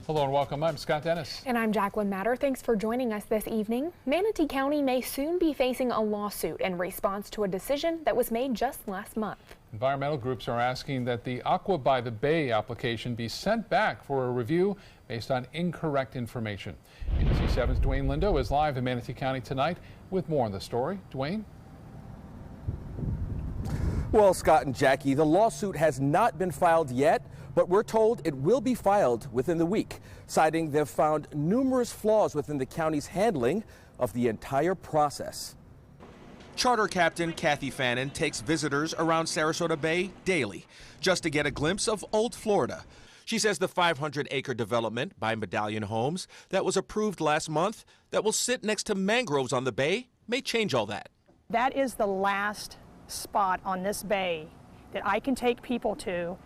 Hello and welcome. I'm Scott Dennis. And I'm Jacqueline Matter. Thanks for joining us this evening. Manatee County may soon be facing a lawsuit in response to a decision that was made just last month. Environmental groups are asking that the Aqua by the Bay application be sent back for a review based on incorrect information. ABC 7's Dwayne Lindo is live in Manatee County tonight with more on the story. Dwayne? Well, Scott and Jackie, the lawsuit has not been filed yet, but we're told it will be filed within the week, citing they've found numerous flaws within the county's handling of the entire process. Charter Captain Kathy Fannin takes visitors around Sarasota Bay daily just to get a glimpse of old Florida. She says the 500-acre development by Medallion Homes that was approved last month that will sit next to mangroves on the bay may change all that. That is the last spot on this bay that I can take people to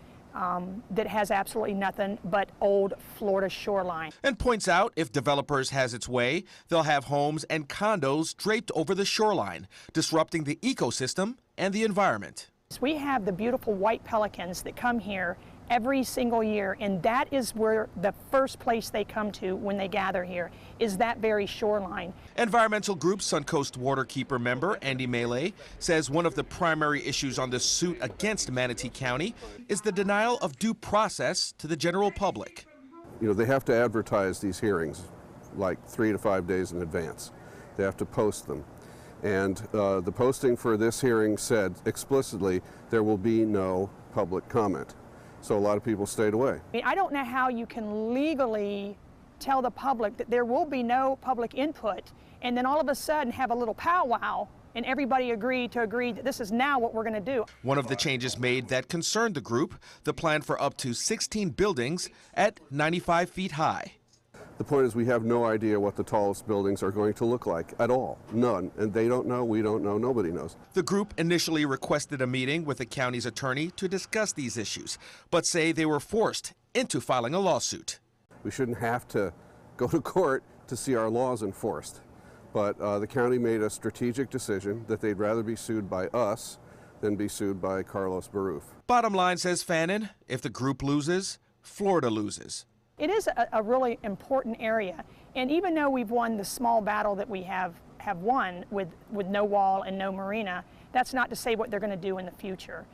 that has absolutely nothing but old Florida shoreline. And points out if developers has its way, they'll have homes and condos draped over the shoreline, disrupting the ecosystem and the environment. We have the beautiful white pelicans that come here every single year, and that is where the first place they come to when they gather here is that very shoreline. Environmental group Suncoast Waterkeeper member Andy Melee says one of the primary issues on this suit against Manatee County is the denial of due process to the general public. You know, they have to advertise these hearings like 3 to 5 days in advance. They have to post them. And the posting for this hearing said explicitly there will be no public comment. So a lot of people stayed away. I mean, I don't know how you can legally tell the public that there will be no public input and then all of a sudden have a little powwow and everybody agree that this is now what we're going to do. One of the changes made that concerned the group, the plan for up to 16 buildings at 95 feet high. The point is we have no idea what the tallest buildings are going to look like at all. None. And they don't know, we don't know, nobody knows. The group initially requested a meeting with the county's attorney to discuss these issues, but say they were forced into filing a lawsuit. We shouldn't have to go to court to see our laws enforced. But the county made a strategic decision that they'd rather be sued by us than be sued by Carlos Baruf. Bottom line, says Fannin, if the group loses, Florida loses. It is a really important area, and even though we've won the small battle that we have won with no wall and no marina, that's not to say what they're going to do in the future.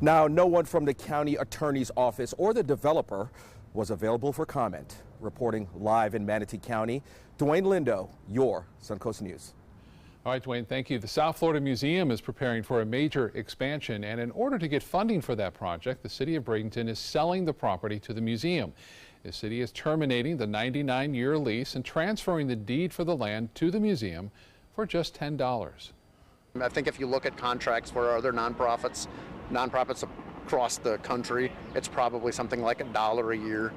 Now, no one from the county attorney's office or the developer was available for comment. Reporting live in Manatee County, Dwayne Lindo, your Suncoast News. All right, Dwayne, thank you. The South Florida Museum is preparing for a major expansion, and in order to get funding for that project, the city of Bradenton is selling the property to the museum. The city is terminating the 99-year lease and transferring the deed for the land to the museum for just $10. I think if you look at contracts for other nonprofits across the country, it's probably something like $1 a year.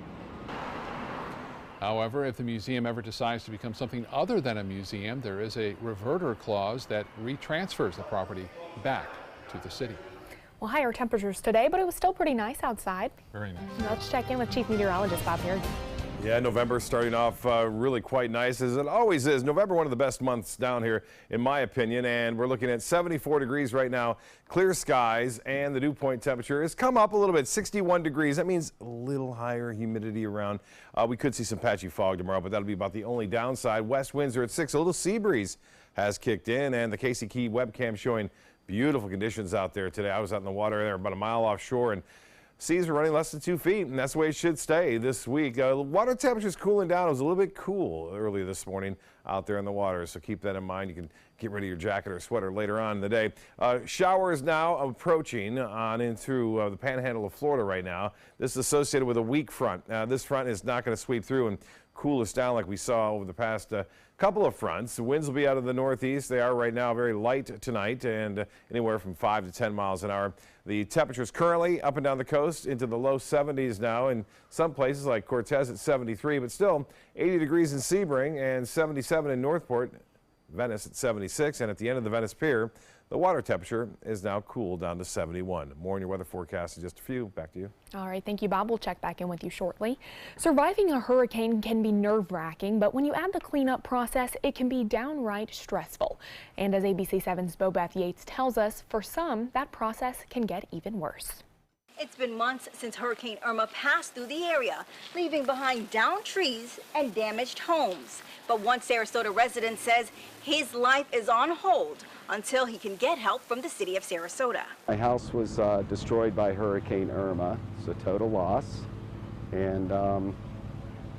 However, if the museum ever decides to become something other than a museum, there is a reverter clause that retransfers the property back to the city. Well, higher temperatures today, but it was still pretty nice outside. Very nice. Let's check in with Chief Meteorologist Bob Harrington. Yeah, November starting off really quite nice, as it always is. November, one of the best months down here, in my opinion, and we're looking at 74 degrees right now, clear skies, and the dew point temperature has come up a little bit, 61 degrees. That means a little higher humidity around. We could see some patchy fog tomorrow, but that'll be about the only downside. West winds are at 6. A little sea breeze has kicked in, and the Casey Key webcam showing beautiful conditions out there today. I was out in the water there about a mile offshore, and seas are running less than 2 feet, and that's the way it should stay this week. The water temperature is cooling down. It was a little bit cool earlier this morning out there in the water, so keep that in mind. You can get rid of your jacket or sweater later on in the day. Showers now approaching on in through the panhandle of Florida right now. This is associated with a weak front. This front is not going to sweep through and cool us down like we saw over the past couple of fronts. The winds will be out of the northeast. They are right now very light tonight and anywhere from 5 to 10 miles an hour. The temperatures currently up and down the coast into the low 70s now in some places like Cortez at 73, but still 80 degrees in Sebring and 77 in Northport, Venice at 76, and at the end of the Venice Pier, the water temperature is now cooled down to 71. More in your weather forecast in just a few. Back to you. All right, thank you, Bob. We'll check back in with you shortly. Surviving a hurricane can be nerve-wracking, but when you add the cleanup process, it can be downright stressful. And as ABC 7's Bobeth Yates tells us, for some, that process can get even worse. It's been months since Hurricane Irma passed through the area, leaving behind downed trees and damaged homes. But one Sarasota resident says his life is on hold until he can get help from the city of Sarasota. My house was destroyed by Hurricane Irma. It's a total loss, and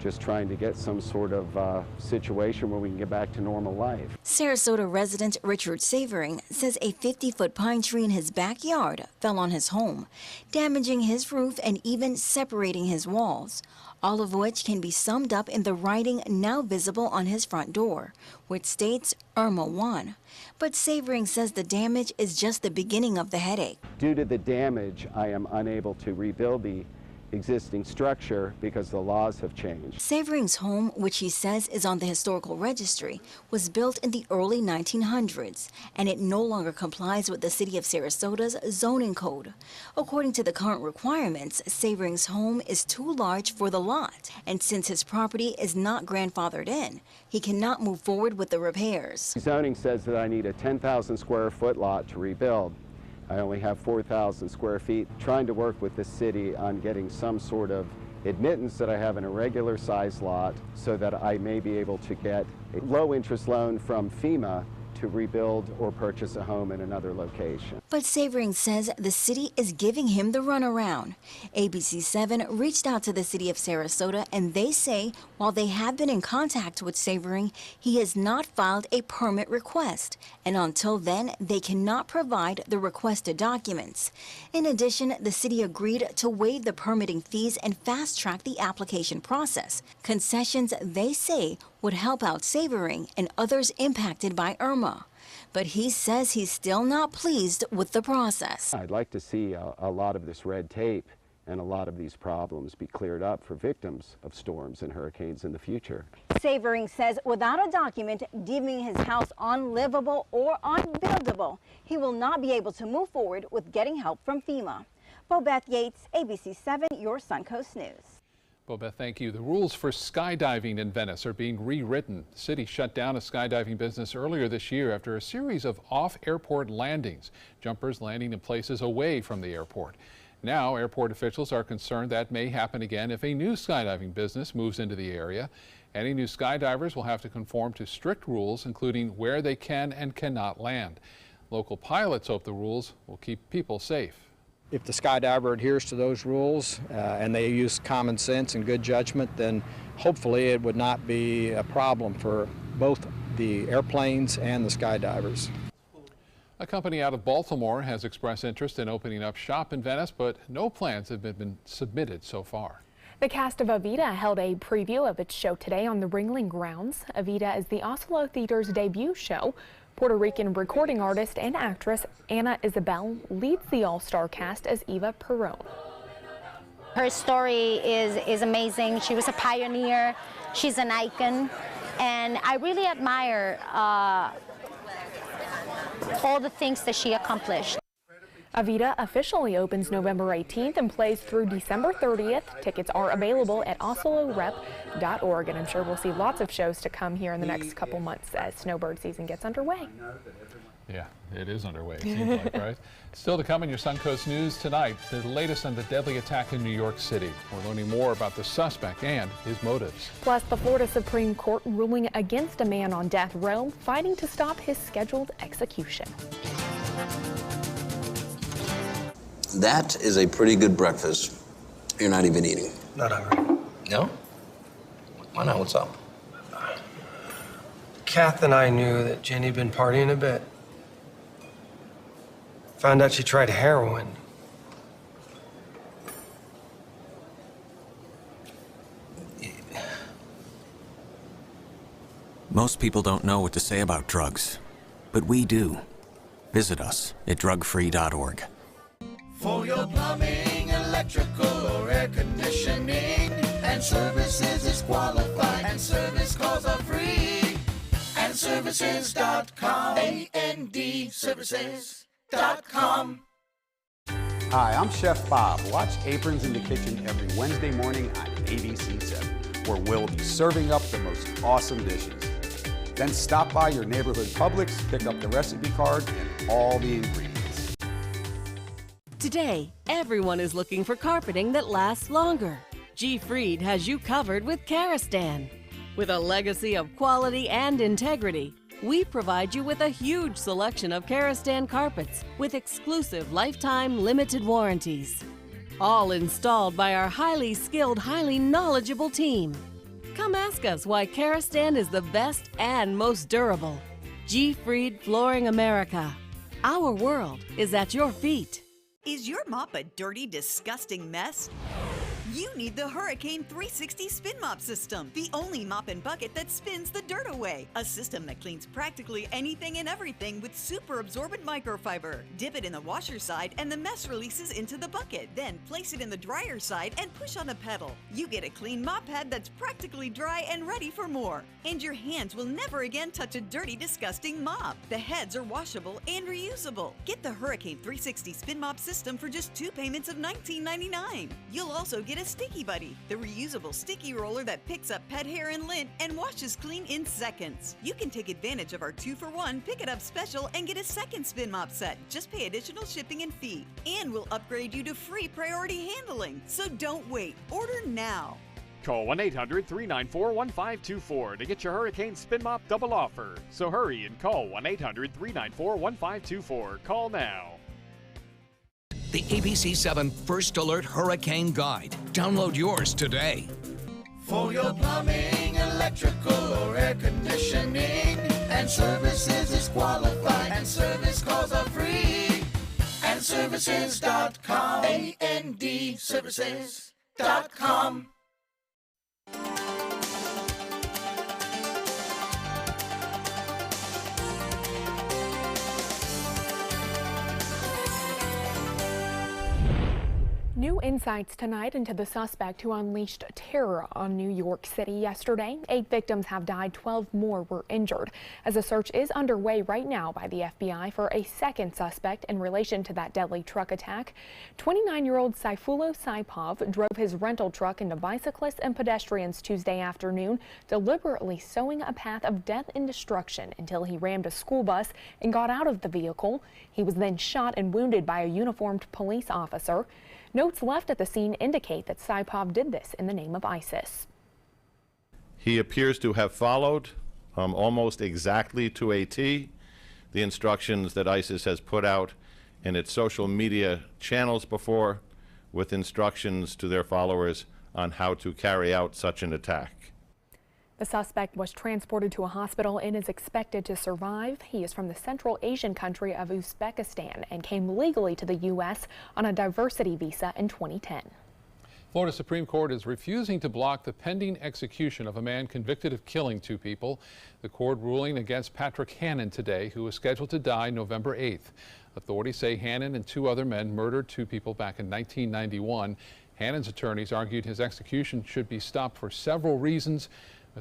just trying to get some sort of situation where we can get back to normal life. Sarasota resident Richard Savering says a 50-foot pine tree in his backyard fell on his home, damaging his roof and even separating his walls, all of which can be summed up in the writing now visible on his front door, which states Irma 1. But Savering says the damage is just the beginning of the headache. Due to the damage, I am unable to rebuild the existing structure because the laws have changed. Savering's home, which he says is on the historical registry, was built in the early 1900s, and it no longer complies with the city of Sarasota's zoning code. According to the current requirements, Savering's home is too large for the lot, and since his property is not grandfathered in, he cannot move forward with the repairs. Zoning says that I need a 10,000 square foot lot to rebuild. I only have 4,000 square feet. Trying to work with the city on getting some sort of admittance that I have an irregular size lot so that I may be able to get a low interest loan from FEMA to rebuild or purchase a home in another location. But Savering says the city is giving him the runaround. ABC7 reached out to the city of Sarasota, and they say while they have been in contact with Savering, he has not filed a permit request, and until then, they cannot provide the requested documents. In addition, the city agreed to waive the permitting fees and fast-track the application process. Concessions, they say, would help out Savering and others impacted by Irma. But he says he's still not pleased with the process. I'd like to see a lot of this red tape and a lot of these problems be cleared up for victims of storms and hurricanes in the future. Savering says without a document deeming his house unlivable or unbuildable, he will not be able to move forward with getting help from FEMA. Bobeth Yates, ABC7, your Suncoast News. Bobeth, thank you. The rules for skydiving in Venice are being rewritten. The city shut down a skydiving business earlier this year after a series of off-airport landings, jumpers landing in places away from the airport. Now, airport officials are concerned that may happen again if a new skydiving business moves into the area. Any new skydivers will have to conform to strict rules, including where they can and cannot land. Local pilots hope the rules will keep people safe. If the skydiver adheres to those rules and they use common sense and good judgment, then hopefully it would not be a problem for both the airplanes and the skydivers. A company out of Baltimore has expressed interest in opening up shop in Venice, but no plans have been submitted so far. The cast of Evita held a preview of its show today on the Ringling grounds. Evita is the Oslo Theater's debut show. Puerto Rican recording artist and actress Ana Isabel leads the all-star cast as Eva Perón. Her story is amazing. She was a pioneer. She's an icon. And I really admire all the things that she accomplished. Evita officially opens November 18th and plays through December 30th. Tickets are available at oslorep.org, and I'm sure we'll see lots of shows to come here in the next couple months as snowbird season gets underway. Yeah, it is underway, it seems like, right? Still to come in your Suncoast News tonight, the latest on the deadly attack in New York City. We're learning more about the suspect and his motives. Plus, the Florida Supreme Court ruling against a man on death row, fighting to stop his scheduled execution. That is a pretty good breakfast. You're not even eating. Not hungry. No? Why not? What's up? Kath and I knew that Jenny had been partying a bit. Found out she tried heroin. Most people don't know what to say about drugs, but we do. Visit us at drugfree.org. For your plumbing, electrical, or air conditioning, and services is qualified, and service calls are free. And services.com, A-N-D, services.com. Hi, I'm Chef Bob. Watch Aprons in the Kitchen every Wednesday morning on ABC7, where we'll be serving up the most awesome dishes. Then stop by your neighborhood Publix, pick up the recipe card and all the ingredients. Today, everyone is looking for carpeting that lasts longer. G. Fried has you covered with Karastan. With a legacy of quality and integrity, we provide you with a huge selection of Karastan carpets with exclusive lifetime limited warranties. All installed by our highly skilled, highly knowledgeable team. Come ask us why Karastan is the best and most durable. G. Fried Flooring America. Our world is at your feet. Is your mop a dirty, disgusting mess? You need the Hurricane 360 Spin Mop System, the only mop and bucket that spins the dirt away. A system that cleans practically anything and everything with super absorbent microfiber. Dip it in the washer side and the mess releases into the bucket. Then place it in the dryer side and push on the pedal. You get a clean mop pad that's practically dry and ready for more. And your hands will never again touch a dirty, disgusting mop. The heads are washable and reusable. Get the Hurricane 360 Spin Mop System for just 2 payments of $19.99. You'll also get a Sticky Buddy, the reusable sticky roller that picks up pet hair and lint and washes clean in seconds. You can take advantage of our 2-for-1 Pick It Up special and get a second spin mop set. Just pay additional shipping and fee. And we'll upgrade you to free priority handling. So don't wait. Order now. Call 1-800-394-1524 to get your Hurricane Spin Mop double offer. So hurry and call 1-800-394-1524. Call now. The ABC7 First Alert Hurricane Guide. Download yours today. For your plumbing, electrical, or air conditioning, and services is qualified, and service calls are free. And services.com. AND services.com. New insights tonight into the suspect who unleashed terror on New York City yesterday. 8 victims have died, 12 more were injured. As a search is underway right now by the FBI for a second suspect in relation to that deadly truck attack. 29-year-old Sayfullo Saipov drove his rental truck into bicyclists and pedestrians Tuesday afternoon, deliberately sowing a path of death and destruction until he rammed a school bus and got out of the vehicle. He was then shot and wounded by a uniformed police officer. Notes left at the scene indicate that Saipov did this in the name of ISIS. He appears to have followed almost exactly to a T the instructions that ISIS has put out in its social media channels before, with instructions to their followers on how to carry out such an attack. The suspect was transported to a hospital and is expected to survive. He is from the Central Asian country of Uzbekistan and came legally to the U.S. on a diversity visa in 2010. Florida Supreme Court is refusing to block the pending execution of a man convicted of killing 2 people. The court ruling against Patrick Hannon today, who is scheduled to die November 8th. Authorities say Hannon and 2 other men murdered 2 people back in 1991. Hannon's attorneys argued his execution should be stopped for several reasons.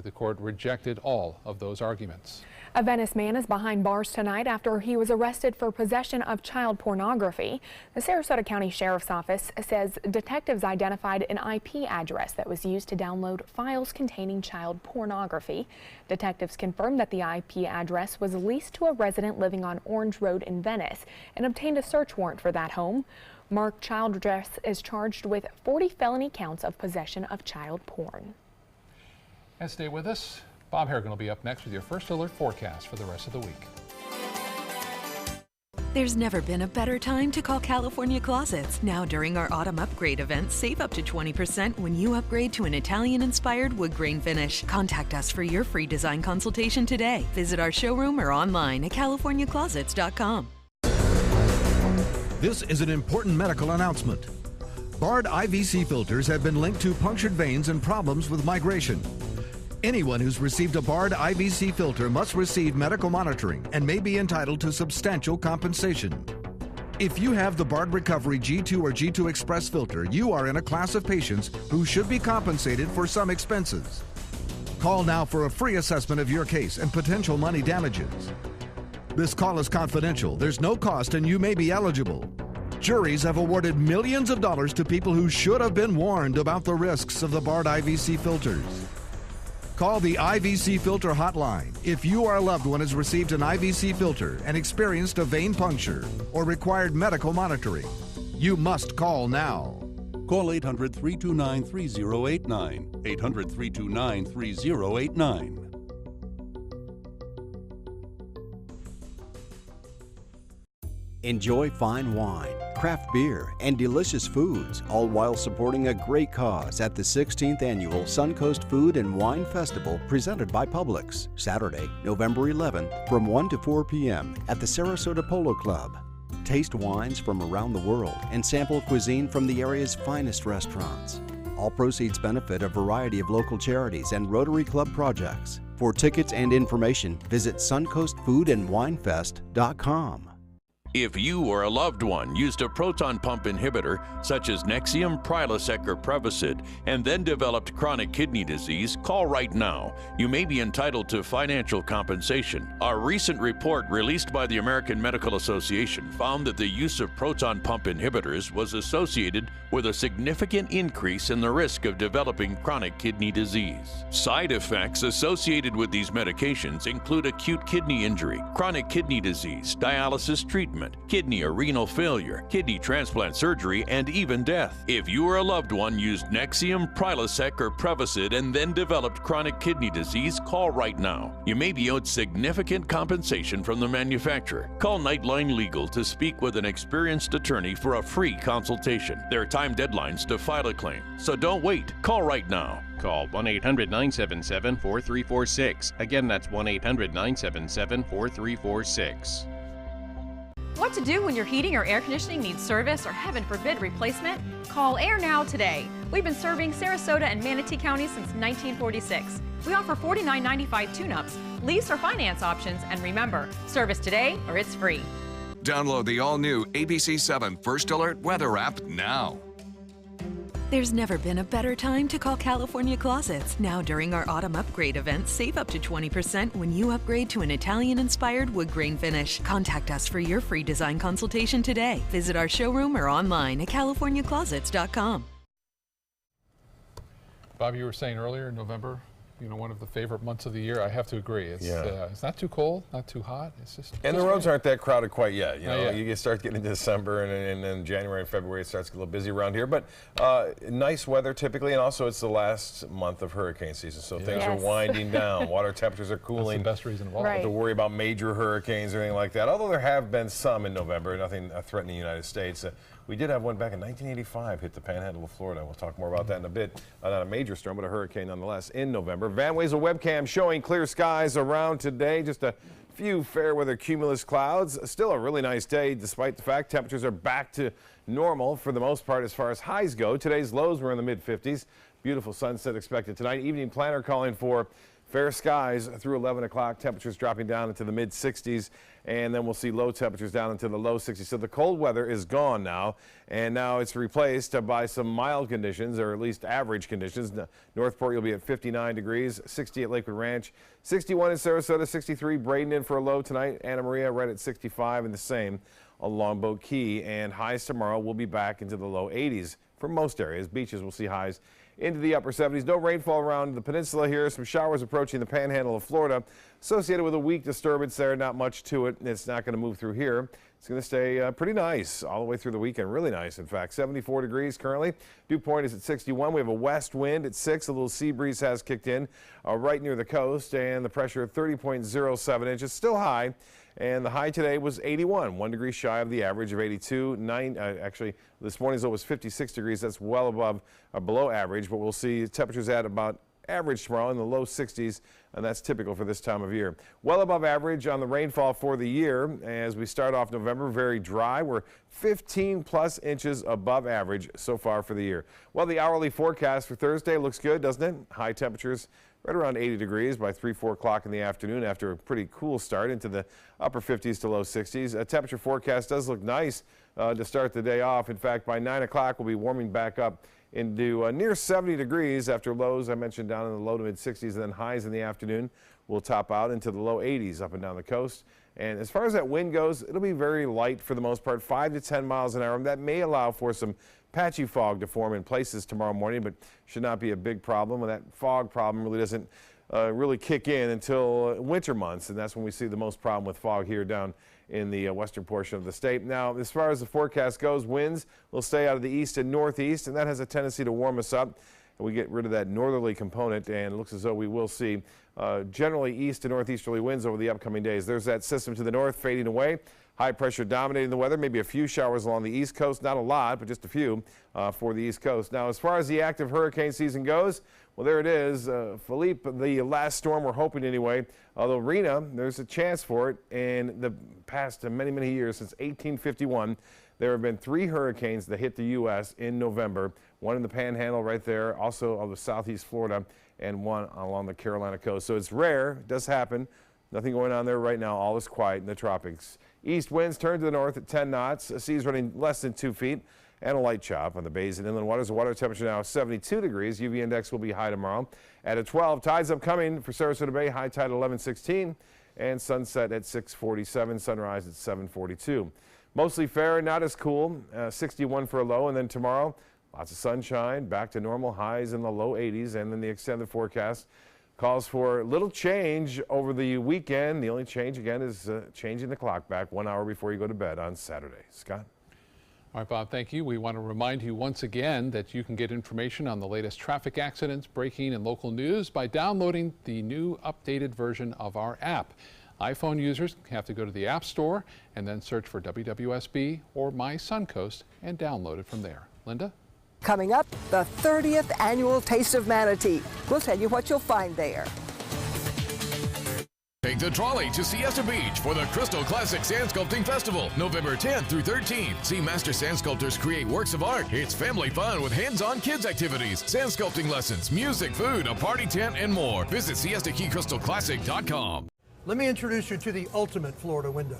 The court rejected all of those arguments. A Venice man is behind bars tonight after he was arrested for possession of child pornography. The Sarasota County Sheriff's Office says detectives identified an IP address that was used to download files containing child pornography. Detectives confirmed that the IP address was leased to a resident living on Orange Road in Venice and obtained a search warrant for that home. Mark Childress is charged with 40 felony counts of possession of child porn. And stay with us. Bob Harrigan will be up next with your First Alert forecast for the rest of the week. There's never been a better time to call California Closets. Now during our autumn upgrade event, save up to 20% when you upgrade to an Italian-inspired wood grain finish. Contact us for your free design consultation today. Visit our showroom or online at californiaclosets.com. This is an important medical announcement. Bard IVC filters have been linked to punctured veins and problems with migration. Anyone who's received a Bard IVC filter must receive medical monitoring and may be entitled to substantial compensation. If you have the Bard Recovery G2 or G2 Express filter, you are in a class of patients who should be compensated for some expenses. Call now for a free assessment of your case and potential money damages. This call is confidential. There's no cost and you may be eligible. Juries have awarded millions of dollars to people who should have been warned about the risks of the Bard IVC filters. Call the IVC Filter Hotline if you or a loved one has received an IVC filter and experienced a vein puncture or required medical monitoring. You must call now. Call 800-329-3089. 800-329-3089. Enjoy fine wine, craft beer, and delicious foods, all while supporting a great cause at the 16th Annual Suncoast Food and Wine Festival presented by Publix, Saturday, November 11th from 1 to 4 p.m. at the Sarasota Polo Club. Taste wines from around the world and sample cuisine from the area's finest restaurants. All proceeds benefit a variety of local charities and Rotary Club projects. For tickets and information, visit suncoastfoodandwinefest.com. If you or a loved one used a proton pump inhibitor, such as Nexium, Prilosec, or Prevacid, and then developed chronic kidney disease, call right now. You may be entitled to financial compensation. A recent report released by the American Medical Association found that the use of proton pump inhibitors was associated with a significant increase in the risk of developing chronic kidney disease. Side effects associated with these medications include acute kidney injury, chronic kidney disease, dialysis treatment, kidney or renal failure, kidney transplant surgery, and even death. If you or a loved one used Nexium, Prilosec, or Prevacid and then developed chronic kidney disease, call right now. You may be owed significant compensation from the manufacturer. Call Nightline Legal to speak with an experienced attorney for a free consultation. There are time deadlines to file a claim, so don't wait. Call right now. Call 1-800-977-4346. Again, that's 1-800-977-4346. What to do when your heating or air conditioning needs service or, heaven forbid, replacement? Call Air Now today. We've been serving Sarasota and Manatee County since 1946. We offer $49.95 tune-ups, lease or finance options, and remember, service today or it's free. Download the all-new ABC7 First Alert Weather app now. There's never been a better time to call California Closets. Now during our autumn upgrade event, save up to 20% when you upgrade to an Italian-inspired wood grain finish. Contact us for your free design consultation today. Visit our showroom or online at californiaclosets.com. Bob, you were saying earlier, November, one of the favorite months of the year. I have to agree. It's not too cold, not too hot. It's just and the roads aren't that crowded quite yet. Yet. You start getting into December and then January and February it starts to get a little busy around here. But nice weather typically, and also it's the last month of hurricane season, so things are winding down. Water temperatures are cooling. That's the best reason of all. Don't have to worry about major hurricanes or anything like that. Although there have been some in November, nothing threatening the United States. We did have one back in 1985 hit the panhandle of Florida. We'll talk more about that in a bit. Not a major storm, but a hurricane nonetheless in November. VanWays, a webcam showing clear skies around today. Just a few fair weather cumulus clouds. Still a really nice day despite the fact temperatures are back to normal for the most part as far as highs go. Today's lows were in the mid-50s. Beautiful sunset expected tonight. Evening planner calling for fair skies through 11 o'clock, temperatures dropping down into the mid-60s, and then we'll see low temperatures down into the low 60s. So the cold weather is gone now, and now it's replaced by some mild conditions, or at least average conditions. Northport, you'll be at 59 degrees, 60 at Lakewood Ranch, 61 in Sarasota, 63 Braden in for a low tonight. Anna Maria right at 65 and the same on Longboat Key, and highs tomorrow will be back into the low 80s for most areas. Beaches will see highs into the upper 70s. No rainfall around the peninsula here. Some showers approaching the panhandle of Florida associated with a weak disturbance there. Not much to it. It's not going to move through here. It's going to stay pretty nice all the way through the weekend. Really nice, in fact. 74 degrees currently. Dew point is at 61. We have a west wind at 6. A little sea breeze has kicked in right near the coast, and the pressure at 30.07 inches. Still high. And the high today was 81, 1 degree shy of the average of 82. Actually, this morning's low was 56 degrees. That's well above, below average, but we'll see temperatures at about average tomorrow in the low 60s, and that's typical for this time of year. Well above average on the rainfall for the year. As we start off November, very dry. We're 15 plus inches above average so far for the year. Well, the hourly forecast for Thursday looks good, doesn't it? High temperatures right around 80 degrees by 4 o'clock in the afternoon after a pretty cool start into the upper 50s to low 60s. A temperature forecast does look nice to start the day off. In fact, by 9 o'clock, we'll be warming back up into near 70 degrees after lows I mentioned down in the low to mid 60s, and then highs in the afternoon will top out into the low 80s up and down the coast. And as far as that wind goes, it'll be very light for the most part, 5 to 10 miles an hour. That may allow for some patchy fog to form in places tomorrow morning, but should not be a big problem. And that fog problem really doesn't really kick in until winter months, and that's when we see the most problem with fog here down in the western portion of the state. Now, as far as the forecast goes, winds will stay out of the east and northeast, and that has a tendency to warm us up. And we get rid of that northerly component, and it looks as though we will see generally east to northeasterly winds over the upcoming days. There's that system to the north fading away. High pressure dominating the weather, maybe a few showers along the east coast, not a lot, but just a few for the east coast. Now, as far as the active hurricane season goes, well, there it is. Philippe, the last storm, we're hoping anyway, although Rena, there's a chance for it. In the past many, many years, since 1851, there have been 3 hurricanes that hit the U.S. in November, one in the Panhandle right there, also of the southeast Florida, and one along the Carolina coast. So it's rare, it does happen. Nothing going on there right now. All is quiet in the tropics. East winds turn to the north at 10 knots. Seas running less than 2 feet. And a light chop on the bays and inland waters. The water temperature now 72 degrees. UV index will be high tomorrow at a 12. Tides upcoming for Sarasota Bay. High tide at 11:16. And sunset at 6:47. Sunrise at 7:42. Mostly fair, not as cool. 61 for a low. And then tomorrow, lots of sunshine. Back to normal highs in the low 80s. And then the extended forecast calls for little change over the weekend. The only change, again, is changing the clock back 1 hour before you go to bed on Saturday. Scott? All right, Bob, thank you. We want to remind you once again that you can get information on the latest traffic accidents, breaking, and local news by downloading the new updated version of our app. iPhone users have to go to the App Store and then search for WWSB or My Suncoast and download it from there. Linda? Coming up, the 30th annual Taste of Manatee. We'll tell you what you'll find there. Take the trolley to Siesta Beach for the Crystal Classic Sand Sculpting Festival, November 10th through 13th. See master sand sculptors create works of art. It's family fun with hands-on kids activities, sand sculpting lessons, music, food, a party tent, and more. Visit SiestaKeyCrystalClassic.com. Let me introduce you to the ultimate Florida window.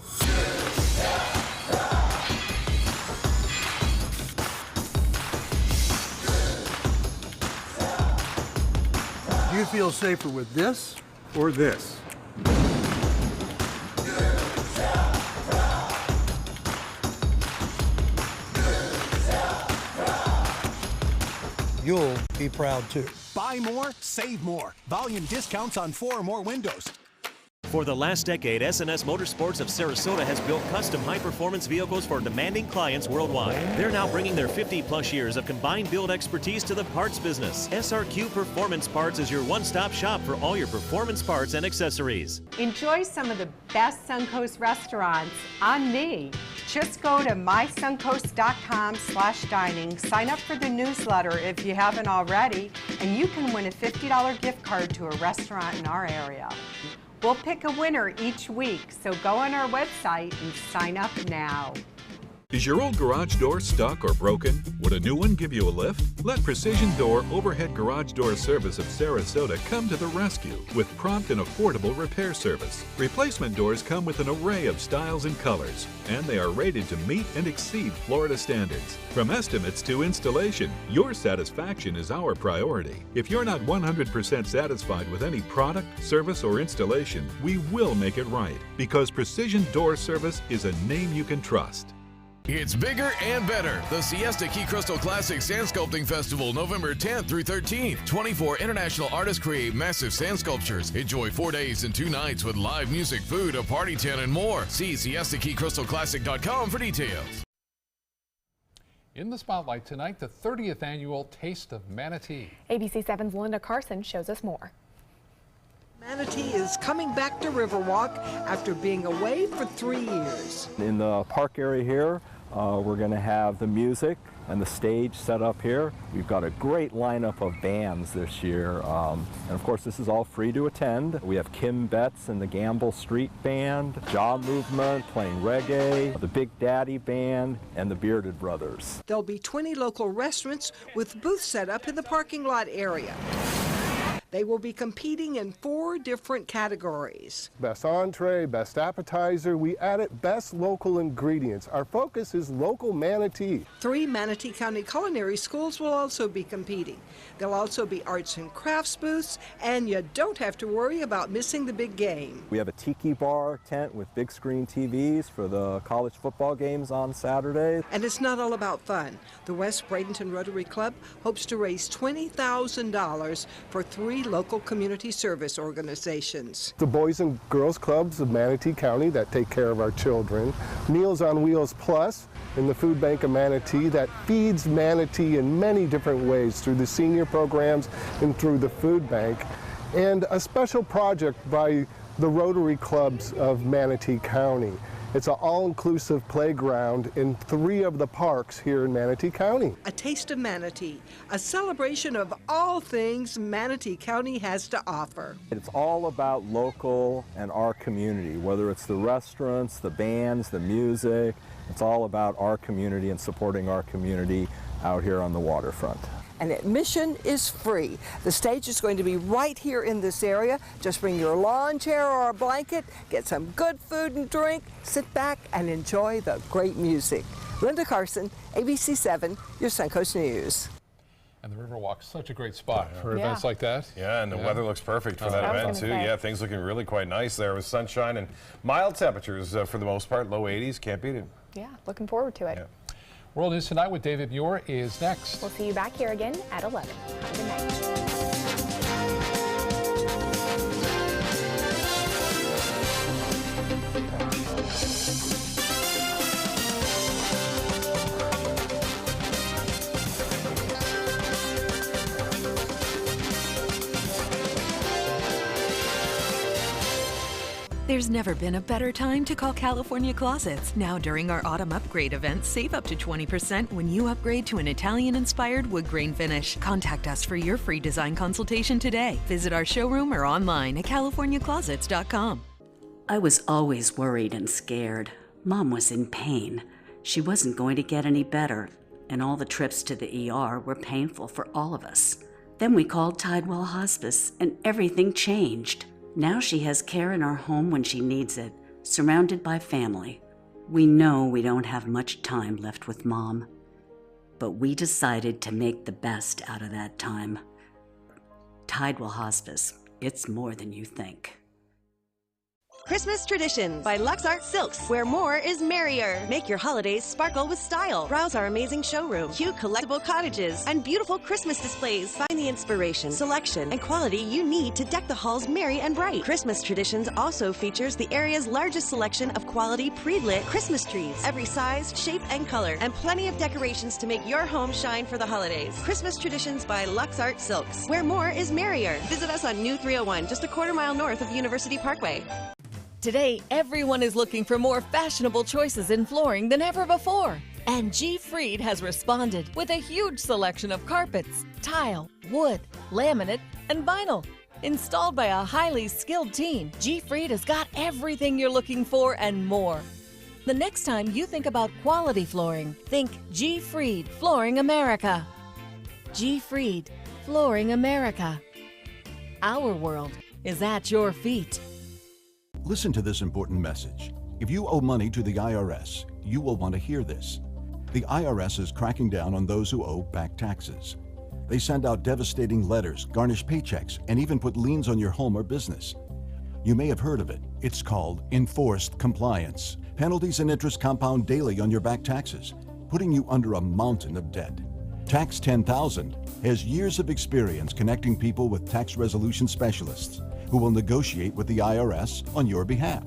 Do you feel safer with this or this? You'll be proud too. Buy more, save more. Volume discounts on 4 or more windows. For the last decade, S&S Motorsports of Sarasota has built custom high-performance vehicles for demanding clients worldwide. They're now bringing their 50-plus years of combined build expertise to the parts business. SRQ Performance Parts is your one-stop shop for all your performance parts and accessories. Enjoy some of the best Suncoast restaurants on me. Just go to mysuncoast.com/dining, sign up for the newsletter if you haven't already, and you can win a $50 gift card to a restaurant in our area. We'll pick a winner each week, so go on our website and sign up now. Is your old garage door stuck or broken? Would a new one give you a lift? Let Precision Door Overhead Garage Door Service of Sarasota come to the rescue with prompt and affordable repair service. Replacement doors come with an array of styles and colors, and they are rated to meet and exceed Florida standards. From estimates to installation, your satisfaction is our priority. If you're not 100% satisfied with any product, service, or installation, we will make it right, because Precision Door Service is a name you can trust. It's bigger and better. The Siesta Key Crystal Classic Sand Sculpting Festival, November 10th through 13th. 24 international artists create massive sand sculptures. Enjoy 4 days and 2 nights with live music, food, a party tent, and more. See SiestaKeyCrystalClassic.com for details. In the spotlight tonight, the 30th annual Taste of Manatee. ABC 7's Linda Carson shows us more. Manatee is coming back to Riverwalk after being away for 3 years. In the park area here, we're going to have the music and the stage set up here. We've got a great lineup of bands this year. And of course, this is all free to attend. We have Kim Betts and the Gamble Street Band, Jaw Movement playing reggae, the Big Daddy Band, and the Bearded Brothers. There'll be 20 local restaurants with booths set up in the parking lot area. They will be competing in 4 different categories. Best entree, best appetizer. We added best local ingredients. Our focus is local Manatee. 3 Manatee County culinary schools will also be competing. There'll also be arts and crafts booths, and you don't have to worry about missing the big game. We have a tiki bar tent with big screen TVs for the college football games on Saturday. And it's not all about fun. The West Bradenton Rotary Club hopes to raise $20,000 for 3 local community service organizations. The Boys and Girls Clubs of Manatee County that take care of our children. Meals on Wheels Plus in the Food Bank of Manatee that feeds Manatee in many different ways through the senior programs and through the food bank. And a special project by the Rotary Clubs of Manatee County. It's an all-inclusive playground in 3 of the parks here in Manatee County. A Taste of Manatee, a celebration of all things Manatee County has to offer. It's all about local and our community, whether it's the restaurants, the bands, the music. It's all about our community and supporting our community out here on the waterfront. And admission is free. The stage is going to be right here in this area. Just bring your lawn chair or a blanket, get some good food and drink, sit back and enjoy the great music. Linda Carson, ABC 7, your Suncoast News. And the Riverwalk's such a great spot for events like that. Yeah, and the weather looks perfect for that event too. Yeah, things looking really quite nice there with sunshine and mild temperatures for the most part, low 80s, can't beat it. Yeah, looking forward to it. Yeah. World News Tonight with David Muir is next. We'll see you back here again at 11. Have a good night. There's never been a better time to call California Closets. Now during our autumn upgrade event, save up to 20% when you upgrade to an Italian-inspired wood grain finish. Contact us for your free design consultation today. Visit our showroom or online at californiaclosets.com. I was always worried and scared. Mom was in pain. She wasn't going to get any better, and all the trips to the ER were painful for all of us. Then we called Tidewell Hospice, and everything changed. Now she has care in our home when she needs it, surrounded by family. We know we don't have much time left with Mom, but we decided to make the best out of that time. Tidewell Hospice, it's more than you think. Christmas Traditions by Lux Art Silks, where more is merrier. Make your holidays sparkle with style. Browse our amazing showroom, cute collectible cottages, and beautiful Christmas displays. Find the inspiration, selection, and quality you need to deck the halls merry and bright. Christmas Traditions also features the area's largest selection of quality pre-lit Christmas trees, every size, shape, and color, and plenty of decorations to make your home shine for the holidays. Christmas Traditions by Lux Art Silks, where more is merrier. Visit us on New 301, just a quarter-mile north of University Parkway. Today, everyone is looking for more fashionable choices in flooring than ever before. And G. Fried has responded with a huge selection of carpets, tile, wood, laminate, and vinyl. Installed by a highly skilled team, G. Fried has got everything you're looking for and more. The next time you think about quality flooring, think G. Fried Flooring America. G. Fried Flooring America. Our world is at your feet. Listen to this important message. If you owe money to the IRS, you will want to hear this. The IRS is cracking down on those who owe back taxes. They send out devastating letters, garnish paychecks, and even put liens on your home or business. You may have heard of it. It's called enforced compliance. Penalties and interest compound daily on your back taxes, putting you under a mountain of debt. Tax 10,000 has years of experience connecting people with tax resolution specialists who will negotiate with the IRS on your behalf.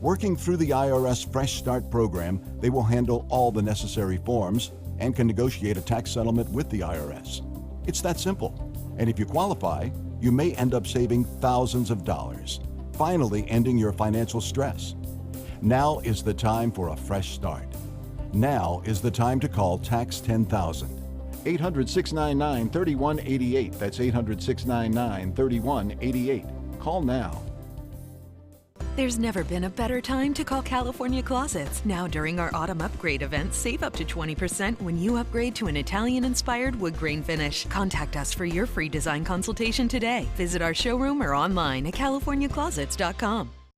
Working through the IRS Fresh Start program, they will handle all the necessary forms and can negotiate a tax settlement with the IRS. It's that simple. And if you qualify, you may end up saving thousands of dollars, finally ending your financial stress. Now is the time for a fresh start. Now is the time to call Tax 10,000. 800-699-3188. That's 800-699-3188. Call now. There's never been a better time to call California Closets. Now during our autumn upgrade event, save up to 20% when you upgrade to an Italian-inspired wood grain finish. Contact us for your free design consultation today. Visit our showroom or online at californiaclosets.com.